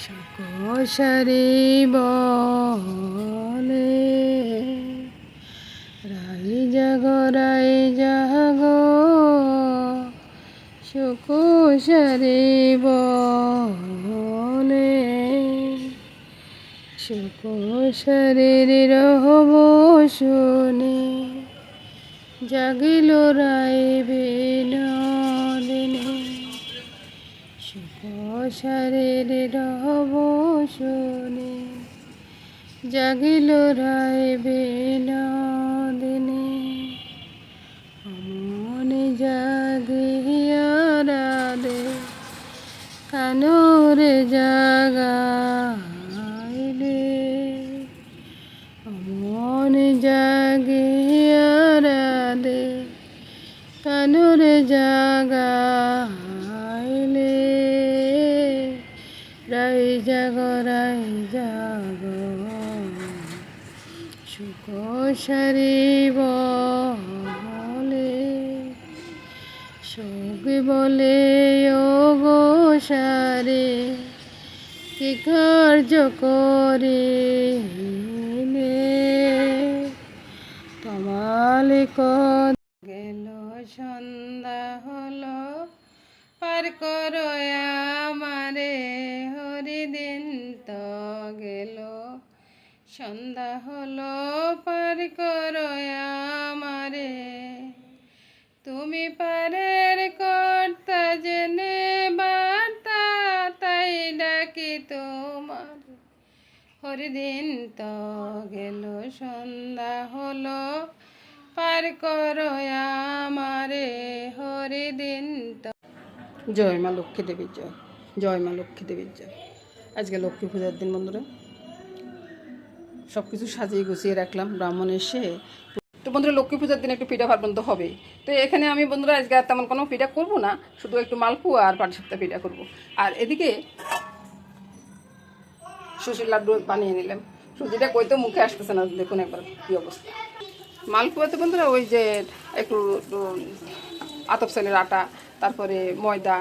সুকোশারি বলে রাই জাগো সুকোশারি বলে সুকোশারির রহব শুনে জাগিল রাই বিনোদিনী সুকোশারির রহব শুনে জাগিল রাই বিনোদিনী মনে জাগিয়া রাধে কানুরে জাগাইলে মনে জাগিয়া রাধে কানুরে জাগাইলে রাই জাগো সুকোশারি বলে সখী বলে ও গো সারে কি কার্য করিলে তোমালিক গেল সন্ধ্যা হলো পার করো আমারে হরিদিন তো গেল সন্ধ্যা হলো পার করো আমারে তুমি পারের কর্তা জেনে বার্তা তাই ডাকি তোমার হরিদিন তো গেল সন্ধ্যা হলো পার করো আমারে হরিদিন তো। জয় মা লক্ষ্মী দেবীর জয়, জয় মা লক্ষ্মী দেবীর জয়। আজকে লক্ষ্মী পূজার দিন বন্ধুরা, সব কিছু সাজিয়ে গুছিয়ে রাখলাম। ব্রাহ্মণ এসে তো বন্ধুরা লক্ষ্মী পূজার দিন একটু পিঠা পার্বণ তো হবেই। তো এখানে আমি বন্ধুরা আজকে আর তেমন কোনো পিঠা করবো না, শুধু একটু মালপোয়া আর পাটিসাপটা পিঠা করব। আর এদিকে সুজির লাড্ডু বানিয়ে নিলাম। সুজিটা কই তো মুখে আসতেছে না, দেখুন একবার কী অবস্থা। মালপোয়াতে বন্ধুরা ওই যে একটু আতপ চালের আটা, তারপরে ময়দা,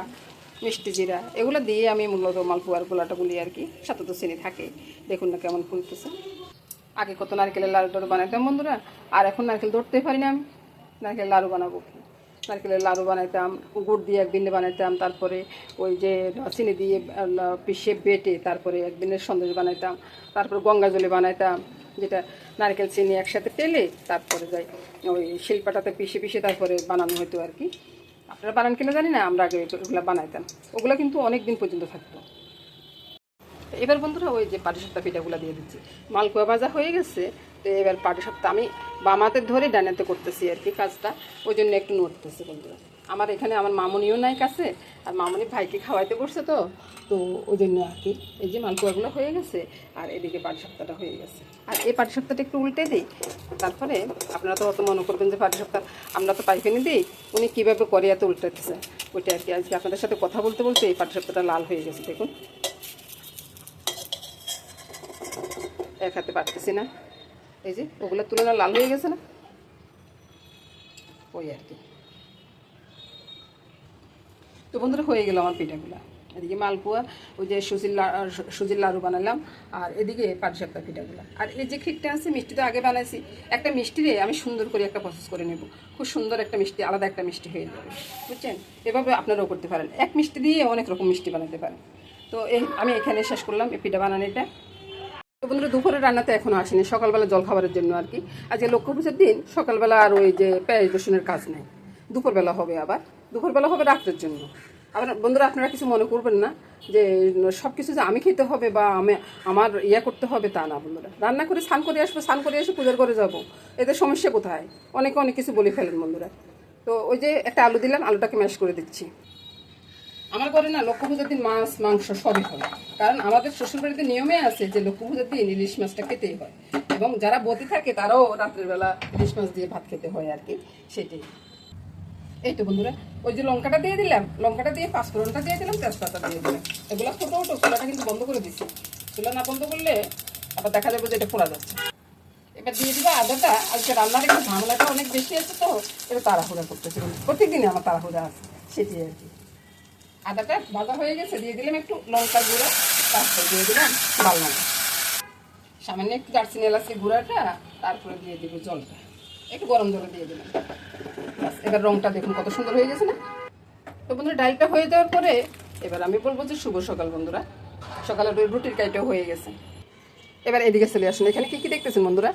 মিষ্টি জিরা এগুলো দিয়ে আমি মূলত মালপোয়ার গোলাটা গুলি আর কি, সাথে তো চিনি থাকে। দেখুন না কেমন ফুলতেছে। আগে কত নারকেলের লাড়ু টাড়ু বানাইতাম বন্ধুরা, আর এখন নারকেল ধরতে পারি না। আমি নারকেলের লাড়ু বানাবো, নারকেলের লাড়ু বানাইতাম, গুড় দিয়ে একদিনে বানাইতাম, তারপরে ওই যে চিনি দিয়ে পিষে বেটে তারপরে একদিনের সন্দেশ বানাইতাম, তারপরে গঙ্গা জলে বানাইতাম, যেটা নারকেল চিনি একসাথে তেলে তারপরে যাই ওই শিলপাটাতে পিষে পিষে তারপরে বানানো হতো আর কি। আপনারা বানান কিনা জানি না, আমরা আগে ওগুলো বানাইতাম। ওগুলো কিন্তু অনেক দিন পর্যন্ত থাকতো। এবার বন্ধুরা ওই যে পাটিসাপটা পিঠাগুলো দিয়ে দিচ্ছি। মালপোয়া ভাজা হয়ে গেছে, তো এবার পাটিসাপটা আমি বাম হাতে ধরে ডানাতে করতেছি আর কি কাজটা, ওই জন্য একটু নড়তেছে বন্ধুরা। আমার এখানে আমার মামনিও নাই কাছে, আর মামনি ভাইকে খাওয়াইতে বসছে, তো ওই জন্য আর কি। এই যে মালপোয়াগুলো হয়ে গেছে, আর এদিকে পাটিসাপটাটা হয়ে গেছে। আর এই পাটিসাপটাটা একটু উল্টে দিই, তারপরে আপনারা তো অত মনে করবেন যে পাটিসাপটা আমরা তো পাইকারি দিই, উনি কীভাবে করে এত উল্টাতেছে ওইটা আর কি। আজকে আপনাদের সাথে কথা বলতে বলতে এই পাটিসাপটাটা লাল হয়ে গেছে, দেখুন। এক হাতে পারতেছি না, এই যে ওগুলোর তুলনায় লাল হয়ে গেছে না, ওই আর কি। তো বন্ধুরা হয়ে গেল আমার পিঠাগুলো। এদিকে মালপোয়া ওই যে সুজির লাড়ু বানালাম, আর এদিকে পাটিসাপটা পিঠাগুলো। আর এই যে ক্ষীরটা আছে, মিষ্টি তো আগে বানাইছি। একটা মিষ্টি দিয়ে আমি সুন্দর করে একটা প্রসেস করে নেব, খুব সুন্দর একটা মিষ্টি, আলাদা একটা মিষ্টি হয়ে যাবে, বুঝছেন। এভাবে আপনারাও করতে পারেন, এক মিষ্টি দিয়ে অনেক রকম মিষ্টি বানাতে পারেন। তো আমি এখানে শেষ করলাম এই পিঠা বানানোটা। তো বন্ধুরা দুপুরে রান্নাতে এখনও আসেনি, সকালবেলা জলখাবারের জন্য আর কি। আজকে লক্ষ্মী পূজার দিন, সকালবেলা আর ওই যে পেঁয়াজ রসুনের কাজ নেই। দুপুরবেলা হবে, আবার দুপুরবেলা হবে রাত্রের জন্য। আবার বন্ধুরা আপনারা কিছু মনে করবেন না যে সব কিছু যে আমি খেতে হবে বা আমার করতে হবে, তা না বন্ধুরা। রান্না করে স্নান করে আসবো, স্নান করে এসে পূজার করে যাবো, এতে সমস্যা কোথায়? অনেকে অনেক কিছু বলে ফেলেন বন্ধুরা। তো ওই যে একটা আলু দিলাম, আলুটাকে ম্যাশ করে দিচ্ছি। আমার ঘরে না লক্ষ্মী পূজার দিন মাছ মাংস সবই হয়, কারণ আমাদের শ্বশুরবাড়িতে নিয়মে আছে যে লক্ষ্মী পূজার দিন ইলিশ মাছটা খেতেই হয়, এবং যারা বতি থাকে তারাও রাত্রের বেলা ইলিশ মাছ দিয়ে ভাত খেতে হয় আর কি, সেটাই। এই তো বন্ধুরা ওই যে লঙ্কাটা দিয়ে দিলাম, লঙ্কাটা দিয়ে পাঁচফোড়নটা দিয়ে দিলাম, তেজপাতা দিয়ে দিলাম। এগুলো ফোটো ওটো, চুলাটা কিন্তু বন্ধ করে দিচ্ছি। চুলা না বন্ধ করলে আবার দেখা যাবে যে এটা পোড়া যাচ্ছে। এবার দিয়ে দিবা আদাটা। আজকে রান্নার একটু ঝামেলাটা অনেক বেশি আছে, তো এটা তাড়াহুড়া করতেছি, প্রত্যেকদিনে আমার তাড়াহুড়া আছে, সেটাই আর কি। আদাটা ভাজা হয়ে গেছে, দিয়ে দিলাম একটু লঙ্কা গুঁড়ো, তারপরে দিয়ে দিলাম লাল লঙ্কা, সামান্য একটু দারচিনি এলাচি গুঁড়াটা, তারপরে দিয়ে দিব জলটা, একটু গরম জলে দিয়ে দিলাম। বাস, এবার রংটা দেখুন কত সুন্দর হয়ে গেছে না। তো বন্ধুরা ডালটা হয়ে যাওয়ার পরে এবার আমি বলবো যে শুভ সকাল বন্ধুরা, সকালে রুটির কাইটাও হয়ে গেছে। এবার এদিকে চলে আসুন, এখানে কি কি দেখতেছেন বন্ধুরা,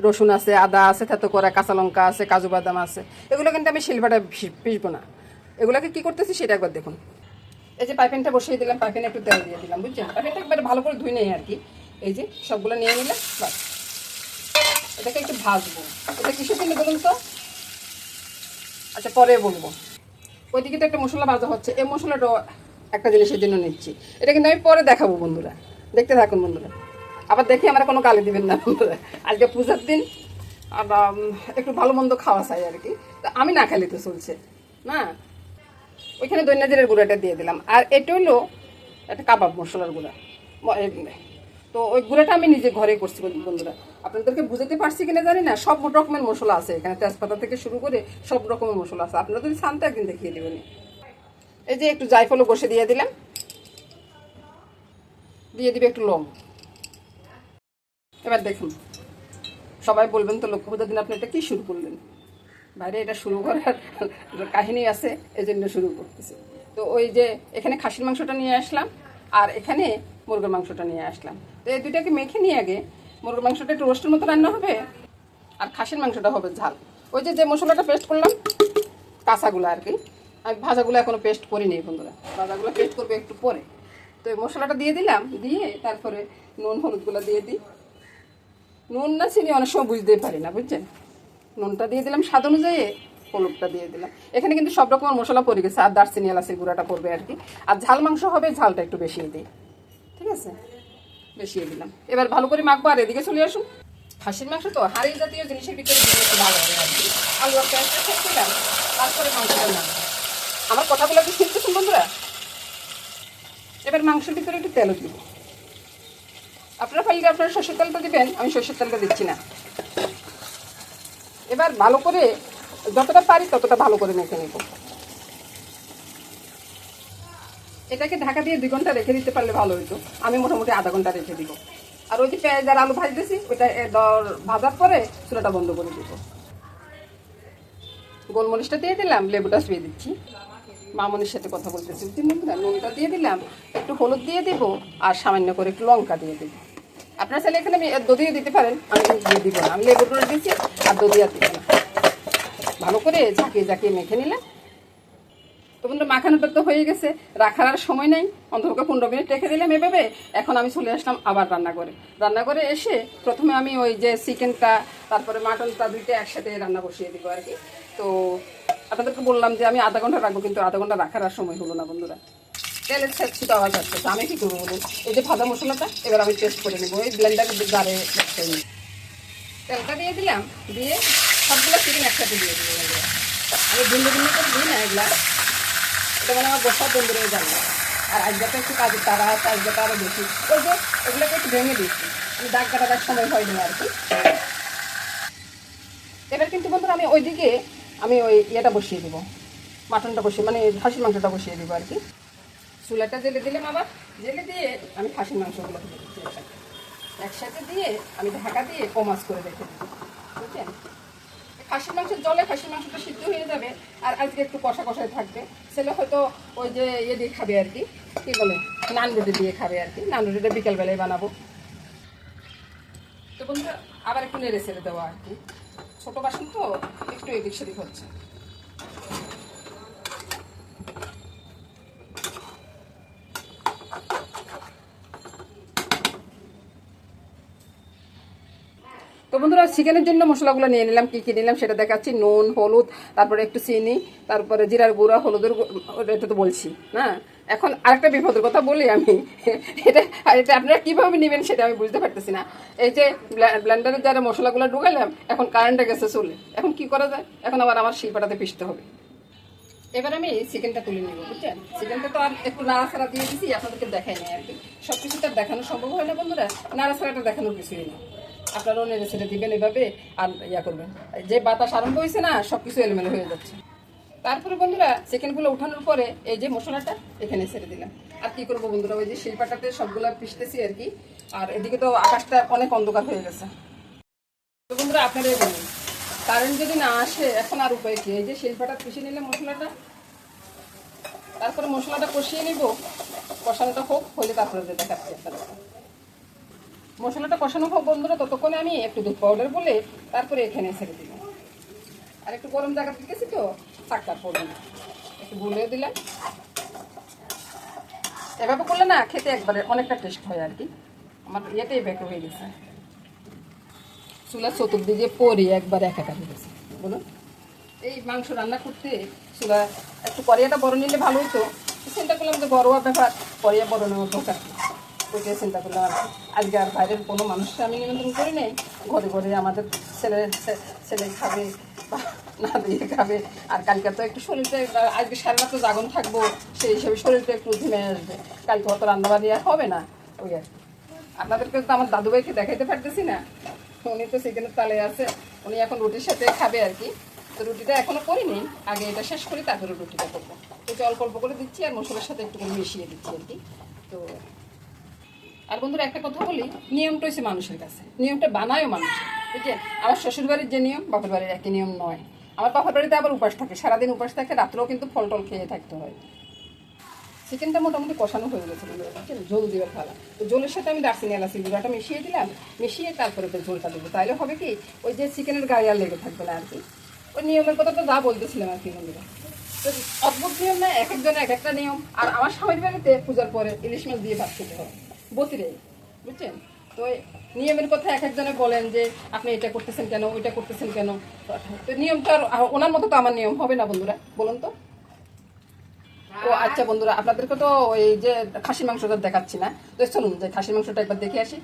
রসুন আছে, আদা আছে, থেতো করা কাঁচা লঙ্কা আছে, কাজু বাদাম আছে। এগুলো কিন্তু আমি শিলবাটা পিসবো না, এগুলোকে কি করতেছি সেটা একবার দেখুন। এই যে পাইপেনটা বসিয়ে দিলাম, পাইপেনে একটু তেল দিয়ে দিলাম, বুঝছেন, পাইপেনটা একবারে ভালো করে ধুই নেই আর কি। এই যে সবগুলো নিয়ে নিলাম, বাস এটাকে একটু ভাজবো। এটা কিসের জন্য বলুন তো, আচ্ছা পরে বলবো। ওইদিকে তো একটা মশলা ভাজা হচ্ছে, এই মশলাটাও একটা জিনিসের জন্য নিচ্ছি, এটা কিন্তু আমি পরে দেখাবো বন্ধুরা, দেখতে থাকুন বন্ধুরা। আবার দেখি আমরা কোনো গালি দিবেন না বন্ধুরা, আজকে পূজার দিন আর একটু ভালো মন্দ খাওয়া চাই আর কি, তো আমি না খাইলে তো চলছে না। ওইখানে দইনা জিরের গুঁড়াটা দিয়ে দিলাম, আর এটা হলো একটা কাবাব মশলার গুঁড়া। তো ওই গুঁড়াটা আমি নিজে ঘরে করছি বন্ধুরা, আপনাদেরকে বুঝাতে পারছি কিনা জানি না। সব রকমের মশলা আছে এখানে, তেজপাতা থেকে শুরু করে সব রকমের মশলা আছে, আপনারা যদি শান্তি একদিন দেখিয়ে দেবেন। এই যে একটু জায়ফলও বসে দিয়ে দিলাম, দিয়ে দিবে একটু লং। এবার দেখুন, সবাই বলবেন তো লক্ষ্মী পূজার দিন আপনি এটা কী শুরু করলেন, বাইরে এটা শুরু করার কাহিনী আছে, এই জন্য শুরু করতেছি। তো ওই যে এখানে খাসির মাংসটা নিয়ে আসলাম, আর এখানে মুরগির মাংসটা নিয়ে আসলাম। তো এই দুইটাকে মেখে নিয়ে আগে মুরগির মাংসটা একটু রোস্টের মতো রান্না হবে, আর খাসির মাংসটা হবে ঝাল। ওই যে মশলাটা পেস্ট করলাম কাঁচাগুলো আর কি, আমি ভাজাগুলো এখনও পেস্ট করিনি বন্ধুরা, ভাজাগুলো পেস্ট করবে একটু পরে। তো এই মশলাটা দিয়ে দিলাম, দিয়ে তারপরে নুন হলুদগুলো দিয়ে দিই। নুন না চিনি অনেক সময় বুঝতেই পারি না, বুঝছেন। নুনটা দিয়ে দিলাম স্বাদ অনুযায়ী, হলুদটা দিয়ে দিলাম। এখানে কিন্তু সব রকমের মশলা পড়ে গেছে, আর দারচিনি এলাচির গুঁড়াটা পড়বে আর কি। আর ঝাল মাংস হবে, ঝালটা একটু বেশি দিই, ঠিক আছে, বেশিয়ে দিলাম। এবার ভালো করে মাখবো, আর এদিকে চলে আসুন। খাসির মাংস তো হাড়ি জাতীয় জিনিসের ভিতরে দিলে একটু ভালো হবে আর কি। আলু আর পেঁয়াজটা খেয়ে দিলাম, তারপরে মাংসটা নাম। আমার কথাগুলো কি শুনতেছেন বন্ধুরা? এবার মাংসের ভিতরে একটু তেলও দিব। আপনারা পারলে আপনারা সরষের তেলটা দিবেন, আমি সরষের তেলটা দিচ্ছি না। এবার ভালো করে যতটা পারি ততটা ভালো করে মেখে নেব। এটাকে ঢাকা দিয়ে 2 ঘন্টা রেখে দিতে পারলে ভালো হতো, আমি মোটামুটি আধা ঘন্টা রেখে দিব। আর ওই যে পেঁয়াজ আর আলু ভাজতেছি, ওইটা ভাজার পরে চুলাটা বন্ধ করে দিব। গোলমরিচটা দিয়ে দিলাম, লেবুটা শুয়ে দিচ্ছি, মামনির সাথে কথা বলতেছি, নুনটা দিয়ে দিলাম, একটু হলুদ দিয়ে দিব, আর সামান্য করে একটু লঙ্কা দিয়ে দিব। আপনার চাইলে এখানে দধিও দিতে পারেন, আমি দিয়ে দিব না, আমি লেবুটা দিয়েছি আর দধি আর দিব না। ভালো করে ঝাঁকিয়ে ঝাঁকিয়ে মেখে নিলাম। তো বন্ধু মাখানোটা তো হয়ে গেছে, রাখার আর সময় নেই, অন্তত 15 মিনিট রেখে দিলাম এভাবে। এখন আমি চলে আসলাম আবার রান্না করে এসে প্রথমে আমি ওই যে চিকেনটা তারপরে মাটনটা দুইটা একসাথে রান্না বসিয়ে দিব আর কি। তো আপনাদেরকে বললাম যে আমি আধা ঘন্টা রাখবো, কিন্তু আধা ঘন্টা রাখার আর সময় হলো না বন্ধুরা। তেলের ছেঁচতে আওয়াজ আসছে, আমি কি করবো বলুন, এই যে ভাজা মশলাটা এবার আমি টেস্ট করে নেবো, ওই ব্লেন্ডারের জারে তেলটা দিয়ে দিলাম, দিয়ে সবগুলো চিকেন একসাথে দিয়ে দিব বন্ধুরা। আমি ভিন্ন ভিন্ন করে দিই না এগুলা, এটা মানে আমার বসার বন্ধুরা জানবো। আর আজকে একটু কাজের তারা আছে, আজকে আরও বেশি, ওই যে এগুলোকে একটু ভেঙে দিচ্ছি, আমি দাগ কাটার সময় হয়নি আর কি। এবার কিন্তু বন্ধুরা আমি ওইদিকে আমি ওই ইয়েটা বসিয়ে দেবো, মাটনটা বসিয়ে মানে খাসির মাংসটা বসিয়ে দেবো আর কি। চুলাটা জেলে দিলাম, আবার জেলে দিয়ে আমি খাসির মাংসগুলো একসাথে দিয়ে আমি ঢাকা দিয়ে কমাস করে রেখে দেবো, বুঝছেন। খাসির মাংসের জলে খাসির মাংসটা সিদ্ধ হয়ে যাবে, আর আজকে একটু কষা কষায় থাকবে। ছেলে হয়তো ওই যে ইয়ে দিয়ে খাবে আর কি, কী বলে নান রুটি দিয়ে খাবে আর কি, নান রুটিটা বিকালবেলায় বানাবো। তো বন্ধুরা আবার একটু নেড়ে ছেড়ে দেওয়া আর কি, ছোটো বাসন তো একটু এদিক সেদিক হচ্ছে। তো বন্ধুরা চিকেনের জন্য মশলাগুলো নিয়ে নিলাম, কী কী নিলাম সেটা দেখাচ্ছি। নুন, হলুদ, তারপরে একটু চিনি, তারপরে জিরার গুঁড়া, হলুদের এটা তো বলছি না। এখন আরেকটা বিপদের কথা বলি আমি, এটা আপনারা কীভাবে নেবেন সেটা আমি বুঝতে পারতেছি না। এই যে ব্লেন্ডারের যারা মশলাগুলো ঢুকাইলাম, এখন কারেন্টে গেছে চলে, এখন কি করা যায়, এখন আবার আমার শিলপাটাতে পিষতে হবে। এবার আমি চিকেনটা তুলে নিব, বুঝছেন। চিকেনটা তো আর একটু নাড়াচাড়া দিয়ে দিচ্ছি, আপনাদেরকে দেখাই নাই আর কি, সব কিছু তো দেখানো সম্ভব হয় না বন্ধুরা, নাড়াচাড়াটা দেখানোর কিছুই না। আপনারাও নেড়ে ছেড়ে দিবেন এভাবে, আর ইয়া করবেন, যে বাতাস আরম্ভ হয়েছে না, সব কিছু এলোমেলো হয়ে যাচ্ছে। তারপরে বন্ধুরা চিকেনগুলো উঠানোর পরে এই যে মশলাটা এখানে ছেড়ে দিলাম, আর কি করবো বন্ধুরা, ওই যে শিল্পাটাতে সবগুলা পিষতেছি আর কি। আর এদিকে তো আকাশটা অনেক অন্ধকার হয়ে গেছে। তো বন্ধুরা আপনারাই বলুন, কারেন্ট যদি না আসে এখন আর উপায় কি? এই যে শিল্পাটা পিষে নিলে মশলাটা, তারপরে মশলাটা কষিয়ে নিব, কষানোটা হোক, হলে তারপরে দেখাচ্ছি আপনাদের। মশলাটা কষানো হোক বন্ধুরা, ততক্ষণে আমি একটু দুধ পাউডার বলে তারপরে এখানে ছেড়ে দিলাম। আর একটু গরম জায়গা দিতেছি তো চাক্কার পড়বে না, একটু গুলেও দিলাম। এভাবে করলে না খেতে একবারে অনেকটা টেস্ট হয় আর কি। আমার ইয়েটাই বেঁকে হয়ে গেছে, চুলা চতুর্দিকে পরি একবার একাকার হয়ে গেছে। বলুন, এই মাংস রান্না করতে চুলা একটু করিয়াটা বড় নিলে ভালো হতো। চিন্তা করলাম যে ঘরোয়া ব্যাপার, করিয়া বড় নেওয়ার দরকার, ওইটাই চিন্তা করলাম আর কি। আজকে আর বাইরের কোনো মানুষকে আমি নিমন্ত্রণ করি নেই, ঘরে ঘরে আমাদের ছেলে খাবে বা না দিয়ে খাবে। আর কালকে তো একটু শরীরটা, আজকে সারা রাত তো জাগন থাকবো, সেই হিসেবে শরীরটা একটু ধিমে আসবে। কালকে অত রান্নাবাড়ি আর হবে না, ওই আর কি। আপনাদেরকে তো আমার দাদুভাইকে দেখাইতে পারতেছি না, উনি তো সেখানে তালে আছে, উনি এখন রুটির সাথে খাবে আর কি। তো রুটিটা এখনো করিনি, আগে এটা শেষ করি তারপরে রুটিটা করবো। তো অল্প অল্প করে দিচ্ছি আর মশলার সাথে একটু করে মিশিয়ে দিচ্ছি আর কি। তো আর বন্ধুরা একটা কথা বলি, নিয়মটা হচ্ছে মানুষের কাছে, নিয়মটা বানায়ও মানুষ, বুঝছেন? আমার শ্বশুর বাড়ির যে নিয়ম বাপের বাড়ির একই নিয়ম নয়। আমার বাপের বাড়িতে আবার উপাস থাকে, সারাদিন উপাস থাকে, রাত্রেও কিন্তু ফল টল খেয়ে থাকতে হয়। চিকেনটা মোটামুটি কষানো হয়ে গেছে বন্ধুরা, বুঝছেন? ঝোল দিবার ফেলা, তো ঝোলের সাথে আমি দারচিনি এলাচি গুঁড়াটা মিশিয়ে দিলাম, মিশিয়ে তারপরে তো ঝোলটা দেবো। তাইলে হবে কি, ওই যে চিকেনের গায়ে আর লেগে থাকবে না আর কি। ওই নিয়মের কথা তো যা বলতেছিলাম আর কি বন্ধুরা। তো অদ্ভুত নিয়ম না, এক একজনের এক একটা নিয়ম। আর আমার স্বামীর বাড়িতে পূজার পরে ইলিশ মাছ দিয়ে ভাত খেতে হয় বতিরে, বুঝছেন? তো নিয়মের কথা এক একজনে বলেন যে আপনি এটা করতেছেন কেন, ওইটা করতেছেন কেন। তো নিয়মটা আর ওনার মতো তো আমার নিয়ম হবে না বন্ধুরা, বলুন তো। ও আচ্ছা বন্ধুরা, আপনাদেরকে তো ওই যে খাসি মাংসটা দেখাচ্ছি না, তো চলুন যে খাসি মাংসটা একবার দেখে আসি।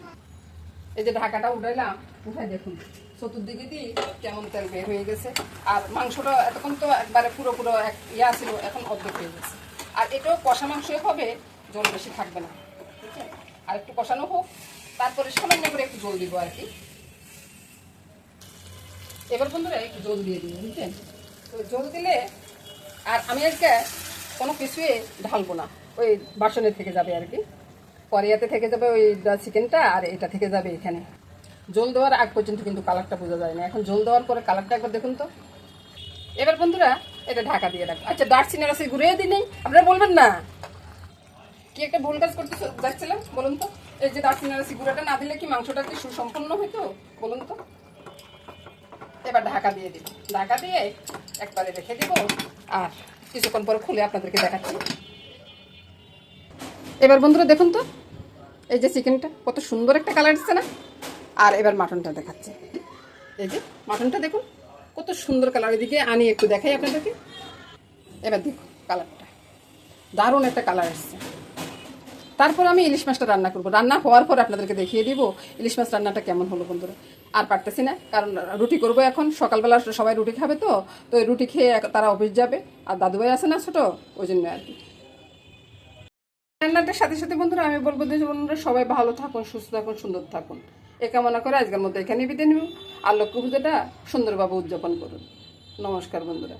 এই যে ঢাকাটা উঠাইলাম, উঠাই দেখুন চতুর্দিকে দিয়ে কেমন তেল বের হয়ে গেছে। আর মাংসটা এতক্ষণ তো একবারে পুরো পুরো এক ইয়া ছিল, এখন অর্ধেক হয়ে গেছে। আর এটাও কষা মাংস হবে, জল বেশি থাকবে না, ঠিক আছে? আর একটু কষানো হোক, তারপরে সামান্য করে একটু জল দিব আর কি। এবার বন্ধুরা একটু জল দিয়ে দিই, বুঝছেন? তো জল দিলে, আর আমি আজকে কোনো কিছুই ঢালবো না, ওই বাসনে থেকে যাবে আর কি। কড়াইতে থেকে যাবে ওই চিকেনটা, আর এটা থেকে যাবে এখানে। জল দেওয়ার আগ পর্যন্ত কিন্তু কালারটা বোঝা যায় না, এখন জল দেওয়ার পরে কালারটা একবার দেখুন তো। এবার বন্ধুরা এটা ঢাকা দিয়ে রাখবো। আচ্ছা, দারচিনি এলাচি ঘুরিয়ে দিই নেই, আপনারা বলবেন না কি একটা ভুল কাজ করতে যাচ্ছিলাম, বলুন তো। এই যে দারচিনি এলাচি গুঁড়াটা না দিলে কি মাংসটা কি সুসম্পন্ন হইতো, বলুন তো। এবার ঢাকা দিয়ে দিব, ঢাকা দিয়ে একবারে রেখে দিব, আর কিছুক্ষণ পরে খুলে আপনাদেরকে দেখাচ্ছি। এবার বন্ধুরা দেখুন তো, এই যে চিকেনটা কত সুন্দর একটা কালার এসছে না। আর এবার মাটনটা দেখাচ্ছে, এই যে মাটনটা দেখুন কত সুন্দর কালার। এদিকে আনি একটু দেখাই আপনাদেরকে, এবার দেখুন কালারটা, দারুণ একটা কালার এসছে। তারপর আমি ইলিশ মাছটা রান্না করবো, রান্না হওয়ার পর আপনাদেরকে দেখিয়ে দিব ইলিশ মাছ রান্নাটা কেমন হলো বন্ধুরা। আর পারতেছি না, কারণ রুটি করবো এখন, সকালবেলা সবাই রুটি খাবে, তো তো রুটি খেয়ে তারা অফিস যাবে, আর দাদুভাই আছে না ছোটো, ওই জন্য আর কি। রান্নাটার সাথে সাথে বন্ধুরা আমি বলবো যে বন্ধুরা সবাই ভালো থাকুন, সুস্থ থাকুন, সুন্দর থাকুন, এ কামনা করে আজকের মতো এখানে বিদায় নিব। আর লক্ষ্মী পুজোটা সুন্দরভাবে উদযাপন করুন। নমস্কার বন্ধুরা।